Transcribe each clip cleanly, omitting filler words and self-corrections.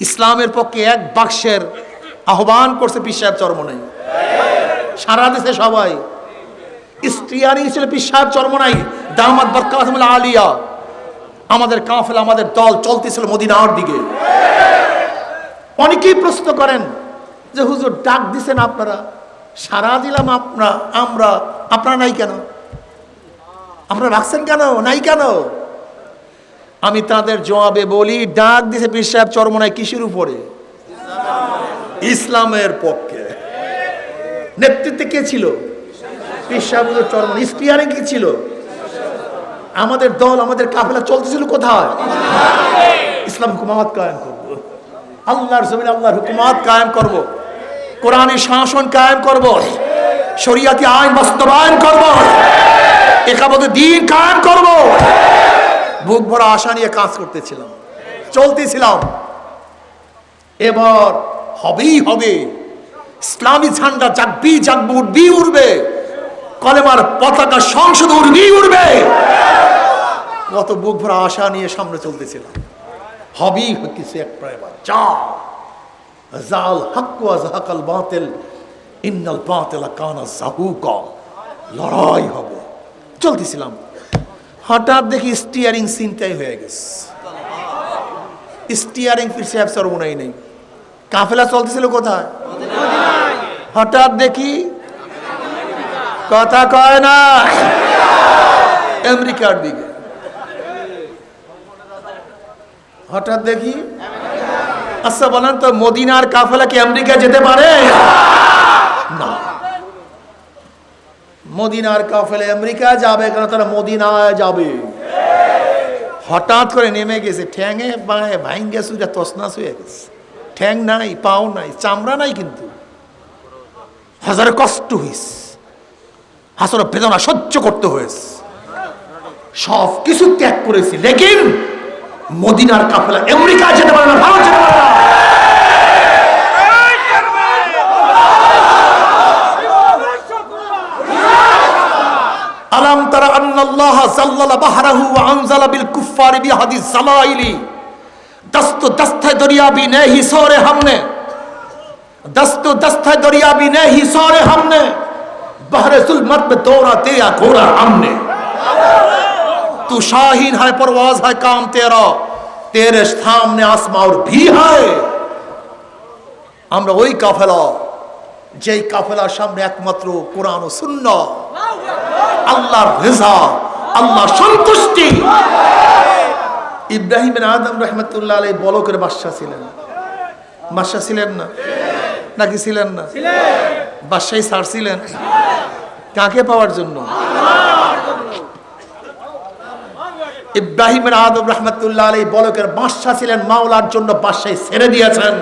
ইসলামের পক্ষে এক বাক্সের আহ্বান করছে পীর সাহেব চরমনাই। সারা দেশে সবাই স্টিয়ারিং ছিল পীর সাহেব চরমনাই, দামাত বরকাতুল আলিয়া। আমাদের কাফেলা, আমাদের দল চলতেছিল মদিনার দিকে। অনেকেই প্রশ্ন করেন যে হুজুর ডাক দিছেন আপনারা, সারা দিলাম আপনারা নাই কেন? আপনারা রাখছেন কেন, নাই কেন? আমি তাদের জবাবে বলি, ডাক দিছে পীর সাহেব চরমনাই কিসের উপরে? ইসলামের পক্ষে। নেতৃত্বে কে ছিল? পীর সাহেব চরমনাই। স্টিয়ারিং কি ছিল? আমাদের দল, আমাদের কাফেলা চলতেছিল কোথায়? ইসলাম হুকুমাত কায়েম করব, আল্লাহর জমিনে আল্লাহর হুকুমাত কায়েম করব, কোরআনের শাসন কায়েম করব, শরিয়াতি আইন বাস্তবায়ন করব, একামতে দ্বীন কায়েম করব। বুক ভরা আশা নিয়ে কাজ করতেছিলাম, চলতেছিলাম। এবার হবেই হবে, ইসলামী ঝান্ডা জাগবে, উঠবে, কলেমার পতাকা সংসদ উঠবে। কত বুক ভরা আশা নিয়ে সামনে চলতেছিলাম। হবেই হচ্ছে একটা, এবার জাল হক ওয়া যাহাকাল বাতিল ইন্নাল বাতিলা কানা যাহুকা। লড়াই হবে, চলতেছিলাম। হঠাৎ দেখি স্টিয়ারিং চিন্তাই হয়ে গেছে। স্টিয়ারিং পীর সাহেব চরমনাই নেই, কাফেলা চলতেছিল কোথায়? হঠাৎ দেখি, কথা কয় না, আমেরিকার দিকে। হঠাৎ দেখি, আচ্ছা বলেন তো, মদিনার কাফেলা কি আমেরিকা যেতে পারে? না, মদিনার কাফেলা আমেরিকা যাবে কেন? তারা মদিনায় যাবে। হঠাৎ করে নেমে গেছে, ঠ্যাঙে বাঁয়ে ভাঙ্গে সুইরা তসনাস হয়ে গেছে। ঠ্যাং নাই, পাও নাই, চামড়া নাই, কিন্তু হাজার কষ্ট হয়েছে, হাজার বেদনা সহ্য করতে হয়েছে, সব কিছু ত্যাগ করেছি। লেকিন মদিনার কাফেলা আমেরিকা যেতে পারে না, ভারত যেতে পারে না। আলাম তারা আন্নাল্লাহ যাল্লালা বাহরাহু ওয়া আনজালা বিল কুফফারি বিহাদিস জালাইলি দস্তে দরিয়া भी नहीं सोरे हमने, दस्ते दरिया भी नहीं सोरे हमने, बहरे जुल्मत में दौड़ा तेरा घोड़ा हमने, तू शाहीन है परवाज है काम तेरा, तेरे सामने आसमां और भी है। আমরা ওই কাফেলা, যেই কাফেলার সামনে একমাত্র কোরআন ও সুন্নাহ, আল্লাহর রিজা, আল্লাহর সন্তুষ্টি। ইব্রাহিম বিন আদম রাহমাতুল্লাহ আলাইহি বলকের বাদশা ছিলেন। বাদশা ছিলেন না নাকি ছিলেন না? বাদশাহী ছাড়ছিলেন কাকে পাওয়ার জন্য? ইব্রাহিম বিন আদম রাহমাতুল্লাহ আলাইহি বলকের বাদশা ছিলেন, মাওলার জন্য বাদশাহী ছেড়ে দিয়েছেন।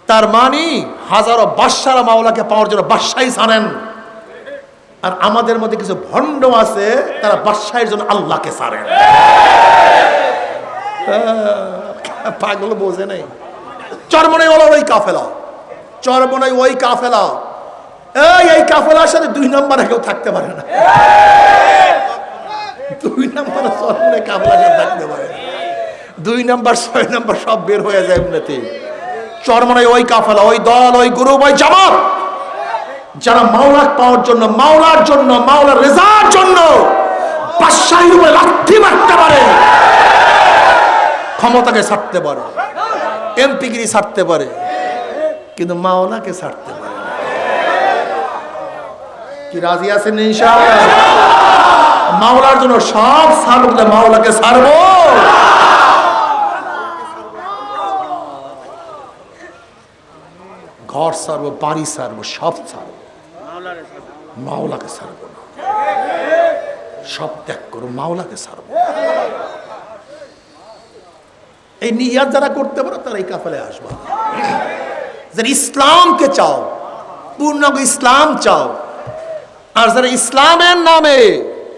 তার মানি হাজারো বাদশারা মাওলাকে পাওয়ার জন্য বাদশাহী ছাড়েন। আর আমাদের মধ্যে কিছু ভণ্ড আছে, তারা বাদশাহের জন্য আল্লাহকে ছাড়েন। পাগল বোঝে নাই। চরমনাই হলো ওই কাফেলা, চরমনাই ওই কাফেলা। এই কাফেলার সাথে দুই নম্বরে কেউ থাকতে পারে না। দুই নম্বর চরমনাই কাফেলার সাথে থাকতে পারে না। 2 নম্বর 6 নম্বর সব বের হয়ে যায় এমনিতে। চরমনাই ওই কাফেলা, ওই দল, ওই গ্রুপ, ওই জামাত, যারা মাওলা পাওয়ার জন্য, মাওলার জন্য, মাওলার রেজার জন্য বাদশাহীর উপরে লাথি মারতে পারে, ক্ষমতাকে ছাড়তে পারে, এমপিগিরি ছাড়তে পারে, কিন্তু মাওলাকে ছাড়তে পারে। কি রাজি আছেন ইনশাআল্লাহ? মাওলার জন্য সব ছাড়ব, মাওলাকে ছাড়বো। ঘর ছাড়বো, বাড়ি ছাড়বো, সব ছাড়বো, মাওলাকে ছাড়বো না। সব ত্যাগ করো, মাওলাকে ছাড়বো। এই নিয়াত যারা করতে পারো তারা এই কাফেলে আসবা। যারা ইসলামকে চাও, পূর্ণাঙ্গ ইসলাম চাও, আর যারা ইসলামের নামে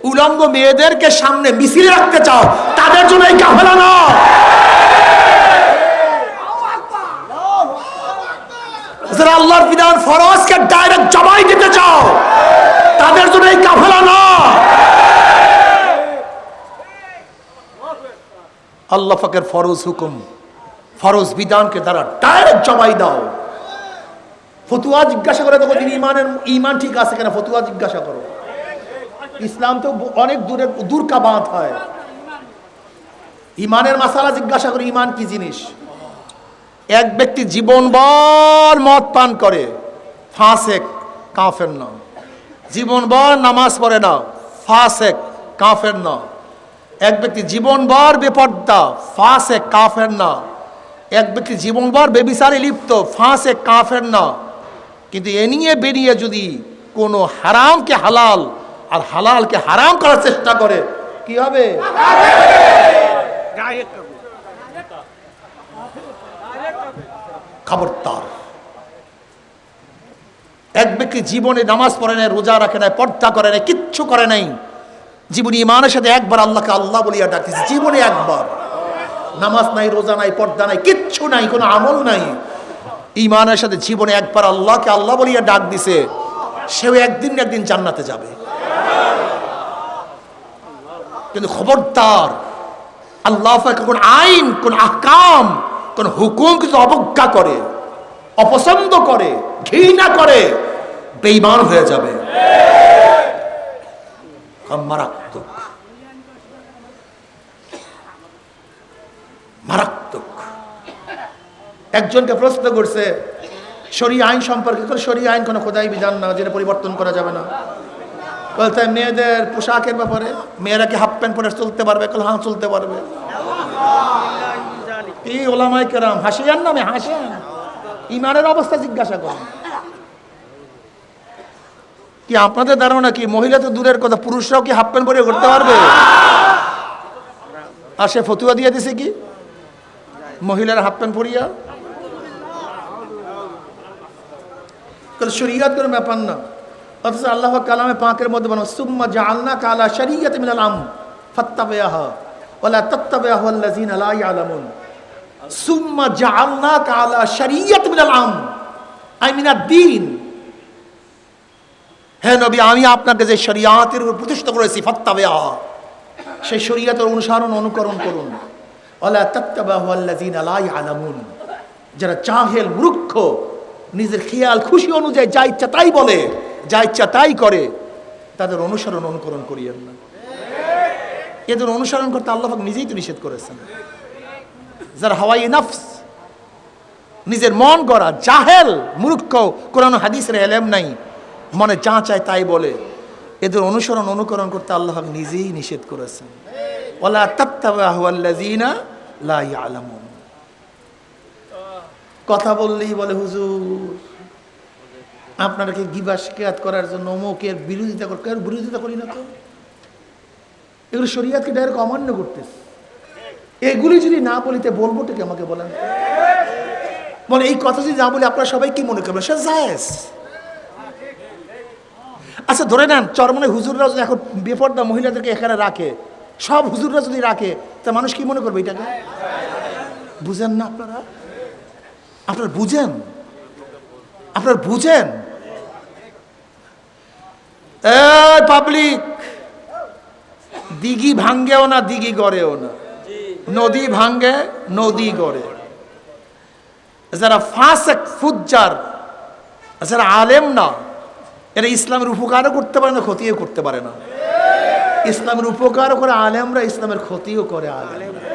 উলঙ্গ মেয়েদেরকে সামনে মিছিল রাখতে চাও, তাদের জন্য এই কাফেলা না। যারা আল্লাহর বিধান ফরজকে ডাইরেক্ট জবাই দিতে চাও, তাদের জন্য এই কাফেলা না। আল্লাহ পাকের ফরজ হুকুম, ফরজ বিধানকে দ্বারা ডাইরেক্ট জবাই দাও। ফতুয়া জিজ্ঞাসা করে তখন ইমান ঠিক আছে কেন ফতুয়া জিজ্ঞাসা করো। ইসলাম তো অনেক দূর কা বাত হয়। ইমানের মাসালা জিজ্ঞাসা করে ইমান কি জিনিস। এক ব্যক্তি জীবনভর মদ পান করে, ফাসেক, কাফের না। জীবনভর নামাজ পড়ে না, ফাসেক, কাফের না। এক ব্যক্তি জীবনভর বেপর্দা, ফাসেক, কাফের না। এক ব্যক্তি জীবনভর বেবিচারে লিপ্ত, ফাসেক, কাফের না। কিন্তু এ নিয়ে বেরিয়ে যদি কোনো হারামকে হালাল আর হালালকে হারাম করার চেষ্টা করে, কি হবে? খবরদার। এক ব্যক্তি জীবনে নামাজ পড়ে নাই, রোজা রাখে নাই, পর্দা করে নাই, কিচ্ছু করে নাই, জীবনে ইমানের সাথে একবার আল্লাহকে আল্লাহ বলিয়া ডাকতেছে, জীবনে একবার। নামাজ নাই, রোজা নাই, পর্দা নাই, কিচ্ছু নাই, কোনো আমল নাই, ইমানের সাথে জীবনে একবার আল্লাহকে আল্লাহ বলিয়া ডাক দিছে, সেও একদিন না একদিন জান্নাতে যাবে। কিন্তু খবরদার, আল্লাহ কোন আইন, কোন আহকাম, কোন হুকুম কিছু অবজ্ঞা করে, অপছন্দ করে, ঘৃণা করে, বেঈমান হয়ে যাবে। মারাত্মক, মারাত্মক। একজনকে প্রশ্ন করছে শরীয়ত আইন সম্পর্কে, শরীয়ত আইন কোনো খোদাই বিধান না যেটা পরিবর্তন করা যাবে না। বলতে মেয়েদের পোশাকের ব্যাপারে, মেয়েরা কি হাফ প্যান্ট পরে চলতে পারবে? হ্যাঁ চলতে পারবে। এই ওলামায়ে কেরাম হাসিয়ান নামে হাসেন, ইমানের অবস্থা জিজ্ঞাসা করেন। কি আপনাদের ধারণা কি মহিলা তো দূরের কথা, পুরুষরাও কি হাফ প্যান্ট পরে করতে পারবে? আর সে ফতুয়া দিয়ে দিছে কি মহিলার হাফ প্যান্ট পরিয়া? শরীয়ত কোনো ব্যাপার না। অথচ আল্লাহ কালামে পাকের মধ্যে বলো সুম্মা জাআলনাকা আলা শারিয়াতিন মিনাল আমর ফাত্তাবিআহা ওয়ালা তাত্তাবিআহু আল্লাযীনা লা ইয়ালামুন। সুম্মা জাআলনাকা আলা শারিয়াতিন মিনাল আমর আই মিনাদ দ্বীন। হে নবী, আমি আপনাকে যে শরিয়াতের উপর প্রতিষ্ঠিত করেছি, ফাত্তাবিআহা, সেই শরিয়াতের অনুসরণ অনুকরণ করুন। ওয়ালা তাত্তাবিআহু আল্লাযীনা লা ইয়ালামুন, যারা জাহেল মূর্খ, নিজের খেয়াল খুশি অনুযায়ী যা ইচ্ছা তাই বলে, যা ইচ্ছা তাই করে, তাদের অনুসরণ অনুকরণ করিয়েন না। এদের অনুসরণ করতে আল্লাহ পাক নিজেই তো নিষেধ করেছেন। যারা হাওয়াই নফস, নিজের মন গড়া, জাহেল মূর্খ, কোরআন হাদিসের ইলম নাই, মনে যা চায় তাই বলে, এদের অনুসরণ অনুকরণ করতে আল্লাহ পাক নিজেই নিষেধ করেছেন। ওয়ালা তাত্তাবি'হু আল্লাযীনা লা ইয়ালামুন। কথা বললেই বলে হুজুর আপনাকে গিবত শিকায়ত করার জন্য অমুকের বিরোধিতা করি, কার বিরোধিতা করি না তো? এগুলো শরীয়তকে ডাইরেক্ট অমান্য করতেছে। এগুলি যদি না বলিতে বলবোটা কি আমাকে বলেন? বলে এই কথা যদি না বলি আপনারা সবাই কি মনে করবেন? সে জায়েজ। আচ্ছা ধরে নেন চরমনে হুজুররা যদি এখন বেপর্দা মহিলাদেরকে এখানে রাখে, সব হুজুররা যদি রাখে, তা মানুষ কি মনে করবে এটাকে? বুঝেন না আপনারা? আপনারা বুঝেন? আপনারা বুঝেন? এই পাবলিক, দিঘি ভাঙ্গেও না, দিঘি গড়েও না, নদী ভাঙ্গে, নদী গড়ে। যারা ফাসেক ফুজ্জার, যারা আলেম না, এরা ইসলামের উপকারও করতে পারে না, ক্ষতিও করতে পারে না। ইসলামের উপকারও করে আলেমরা, ইসলামের ক্ষতিও করে আলেমরা।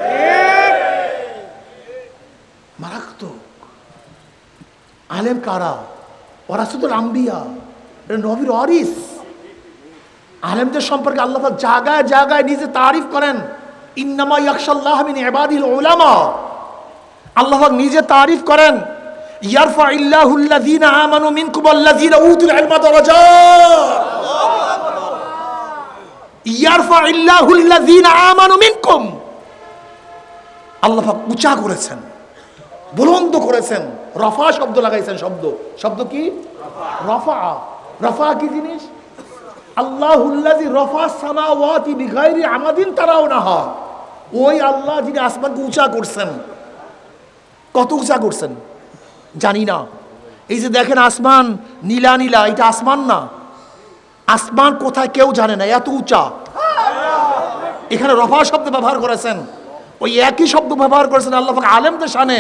মারাত্মক। আলেম কারা? ওয়ারাসাতুল আম্বিয়া, এটা নবীর ওয়ারিস। আলেমদের সম্পর্কে আল্লাহ পাক জায়গায় জায়গায় নিজে তারিফ করেন, ইন্নামা ইয়াখশাল্লাহ মিন ইবাদিল উলামা। আল্লাহ পাক নিজে তারিফ করেন, ইয়ারফাইল্লাহুল্লাযীনা আমানু মিনকুম ওয়াল্লাযীনা উতুল ইলমা দারাজাত। ইয়ারফাইল্লাহুল্লাযীনা আমানু মিনকুম, আল্লাহ পাক উঁচা করেছেন, বুলন্দ করেছেন, রফা শব্দ লাগাইছেন। শব্দ কি? রফা। রফা কি জিনিস? আল্লাহুল্লাযী রফা সামাওয়াতি বিগাইরি আমাদিন তারাউনাহা। ওই আল্লাহ যিনি আসমানকে উঁচা করছেন। কত উঁচা করছেন জানি না। এই যে দেখেন আসমান নীলা নীলা, এটা আসমান না। আসমান কোথায় কেউ জানে না, এত উঁচা। এখানে রফা শব্দ ব্যবহার করেছেন। ওই একই শব্দ ব্যবহার করেছেন আল্লাহ পাক আলেমদের শানে,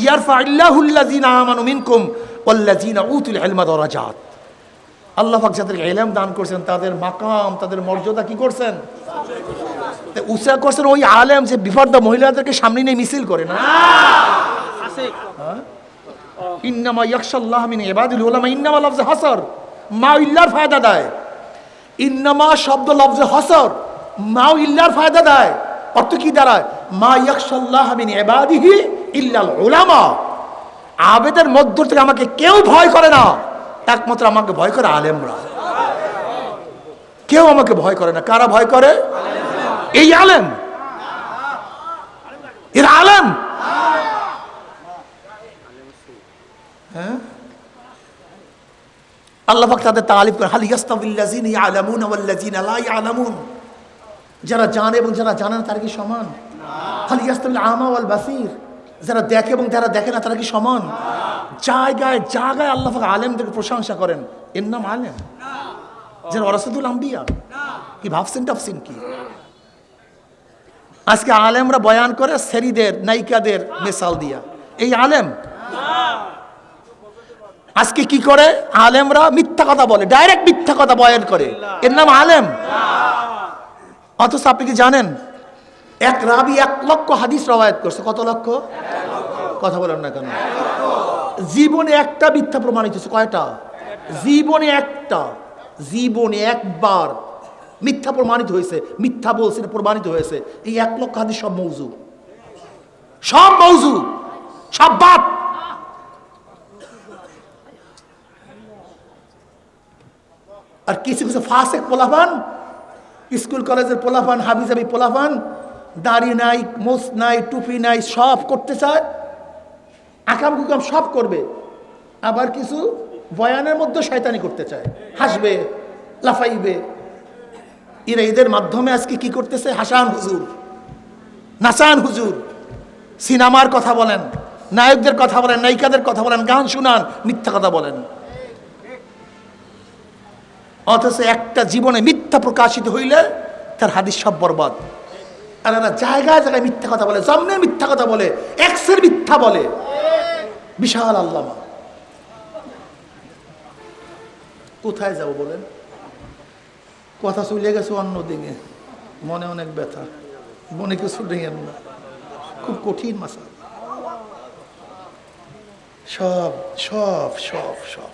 ইয়ারফাইল্লাহুল্লাযিনা আমানু মিনকুম ওয়াল্লাযিনা উতুল ইলমা দারাজাত। আল্লাহ পাক যাদেরকে ইলম দান করেছেন তাদের মাকাম, তাদের মর্যাদা কি করছেন? উঁচা করছেন। ওই আলেম যে বিপর্দা মহিলাদেরকে সামনে নিয়ে মিছিল করে না, ইন্নামা ইয়াখশাল্লাহ মিন ইবাদিল উলামা, ইন্নামা লফজে হাসর মা ইল্লার ফায়দা দেয়। ইন্নামা শব্দ লফজে হাসর মা ইল্লার ফায়দা দেয়। অর্থ কি দাঁড়ায়? মা ইয়াখশাল্লাহ মিন ইবাদিহি ইল্লাল উলামা। আবেদের মধ্য থেকে আমাকে কেউ ভয় করে না, একমাত্র আমাকে ভয় করে আলেমরা। কেউ আমাকে ভয় করে না। কারা ভয় করে? এই আলেম, এরা আলেম। হ্যাঁ, আল্লাহ পাক তাদের তালিফ করে, হাল ইয়াস্তাবিল্লাযিনা ইয়ালামুনা ওয়াল্লাযিনা লা ইয়ালামুন। যারা জানে এবং যারা জানে না তারা কি সমান? হাল ইয়াস্তাবিল আমা ওয়াল বাসীর। যারা দেখে এবং যারা দেখে না তারা কি সমান? জায়গায় জায়গায় আল্লাহ পাক আলেমদেরকে প্রশংসা করেন, এর নাম আলেম। যারা ওয়ারাসাতুল আম্বিয়া, কি ভাবছেন টাফসিন কি? আজকে আলেমরা বয়ান করে সেরিদের নায়িকাদের মিসাল দিয়া, এই আলেম? আজকে কি করে আলেমরা? মিথ্যা কথা বলে, ডাইরেক্ট মিথ্যা কথা বয়ান করে, এর নাম আলেম? অথচ আপনি কি জানেন এক রাবি 1 লক্ষ হাদিস রওয়ায়াত করছে? কত লক্ষ? কথা বলেন না কেন? জীবনে একটা মিথ্যা প্রমাণিত হয়েছে। কয়টা? জীবনে একটা, জীবনে একবার মিথ্যা প্রমাণিত হয়েছে। মিথ্যা বলছে, প্রমাণিত হয়েছে। এই 1 লক্ষ হাদিস সব মৌজু, সব মৌজু, সব বাদ। আর কিছু কিছু ফাসেক পোলাপান, স্কুল কলেজের পোলাপান, হাবিজাবি পোলাপান, দাড়ি নাই, মোছ নাই, টুপি নাই, সব করতে চায়, আকাম কুকাম সব করবে। আবার কিছু বয়ানের মধ্যে শয়তানি করতে চায়, হাসবে, লাফাইবে। এরা এদের মাধ্যমে আজকে কি করতেছে? হাসান হুজুর, নাচান হুজুর, সিনেমার কথা বলেন, নায়কদের কথা বলেন, নায়িকাদের কথা বলেন, গান শুনান, মিথ্যা কথা বলেন। অথচ একটা জীবনে মিথ্যা প্রকাশিত হইলে তার হাদিস সব বরবাদ। আর এরা জায়গায় জায়গায় মিথ্যা কথা বলে, জন্মের মিথ্যা কথা বলে, এক্সের মিথ্যা বলে। বিশাল আল্লামা। কোথায় যাব বলেন? কথা চলে গেছে অন্যদিকে, মনে অনেক ব্যথা, মনে কিছু নেই না, খুব কঠিন মাসালা। সব সব সব সব